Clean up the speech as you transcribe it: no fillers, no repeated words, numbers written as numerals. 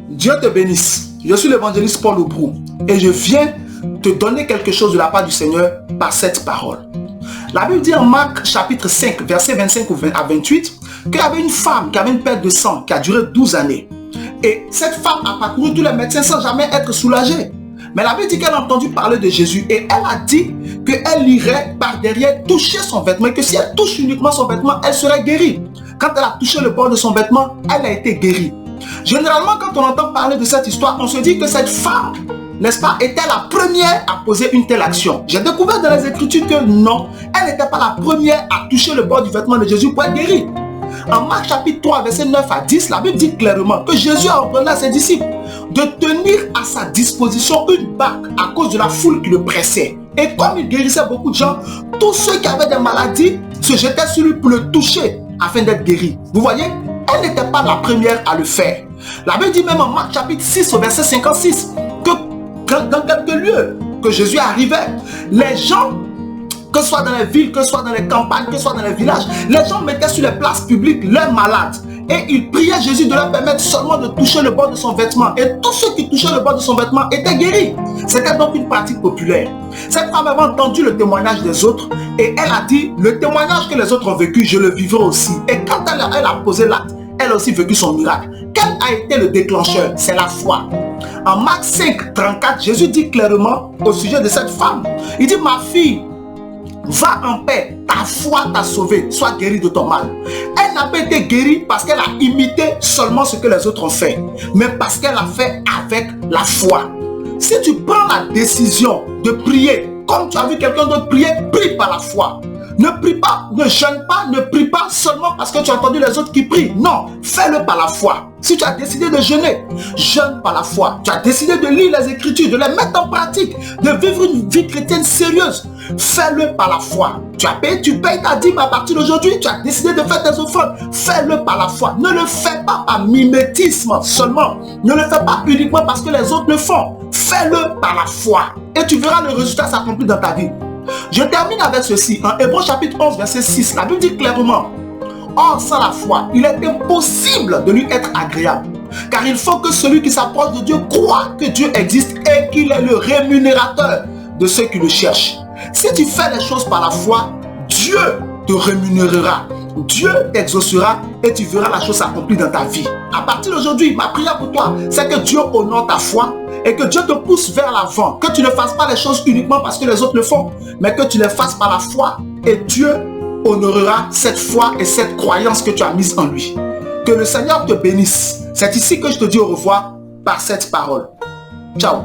Dieu te bénisse. Je suis l'évangéliste Paul Oubrou et je viens te donner quelque chose de la part du Seigneur par cette parole. La Bible dit en Marc chapitre 5, verset 25 à 28, qu'il y avait une femme qui avait une perte de sang qui a duré 12 années. Et cette femme a parcouru tous les médecins sans jamais être soulagée. Mais la Bible dit qu'elle a entendu parler de Jésus et elle a dit qu'elle irait par derrière toucher son vêtement et que si elle touche uniquement son vêtement, elle serait guérie. Quand elle a touché le bord de son vêtement, elle a été guérie. Généralement, quand on entend parler de cette histoire, on se dit que cette femme, n'est-ce pas, était la première à poser une telle action. J'ai découvert dans les Écritures que non, elle n'était pas la première à toucher le bord du vêtement de Jésus pour être guérie. En Marc chapitre 3, verset 9 à 10, la Bible dit clairement que Jésus a ordonné à ses disciples de tenir à sa disposition une barque à cause de la foule qui le pressait. Et comme il guérissait beaucoup de gens, tous ceux qui avaient des maladies se jetaient sur lui pour le toucher afin d'être guéris. Vous voyez, elle n'était pas la première à le faire. La Bible dit même en Marc chapitre 6 au verset 56 que dans quelques lieux que Jésus arrivait, les gens, que ce soit dans les villes, que ce soit dans les campagnes, que ce soit dans les villages, les gens mettaient sur les places publiques leurs malades. Et ils priaient Jésus de leur permettre seulement de toucher le bord de son vêtement. Et tous ceux qui touchaient le bord de son vêtement étaient guéris. C'était donc une pratique populaire. Cette femme avait entendu le témoignage des autres et elle a dit, le témoignage que les autres ont vécu, je le vivrai aussi. Et quand elle a posé l'acte, elle a aussi vécu son miracle. Quel a été le déclencheur? C'est la foi. En Marc 5, 34, Jésus dit clairement au sujet de cette femme, il dit, ma fille, va en paix, ta foi t'a sauvé, sois guérie de ton mal. Elle n'a pas été guérie parce qu'elle a imité seulement ce que les autres ont fait, mais parce qu'elle a fait avec la foi. Si tu prends la décision de prier, comme tu as vu quelqu'un d'autre prier, prie par la foi. Ne prie pas, ne jeûne pas, ne prie pas seulement parce que tu as entendu les autres qui prient. Non, fais-le par la foi. Si tu as décidé de jeûner, jeûne par la foi. Tu as décidé de lire les Écritures, de les mettre en pratique, de vivre une vie chrétienne sérieuse. Fais-le par la foi. Tu payes ta dîme à partir d'aujourd'hui. Tu as décidé de faire tes offrandes. Fais-le par la foi. Ne le fais pas par mimétisme seulement. Ne le fais pas uniquement parce que les autres le font. Fais-le par la foi. Et tu verras le résultat s'accomplir dans ta vie. Je termine avec ceci. En Hébreux chapitre 11, verset 6, la Bible dit clairement, or sans la foi, il est impossible de lui être agréable. Car il faut que celui qui s'approche de Dieu croit que Dieu existe et qu'il est le rémunérateur de ceux qui le cherchent. Si tu fais les choses par la foi, Dieu te rémunérera. Dieu t'exaucera et tu verras la chose s'accomplir dans ta vie. À partir d'aujourd'hui, ma prière pour toi, c'est que Dieu honore ta foi et que Dieu te pousse vers l'avant. Que tu ne fasses pas les choses uniquement parce que les autres le font, mais que tu les fasses par la foi et Dieu honorera cette foi et cette croyance que tu as mise en lui. Que le Seigneur te bénisse. C'est ici que je te dis au revoir par cette parole. Ciao.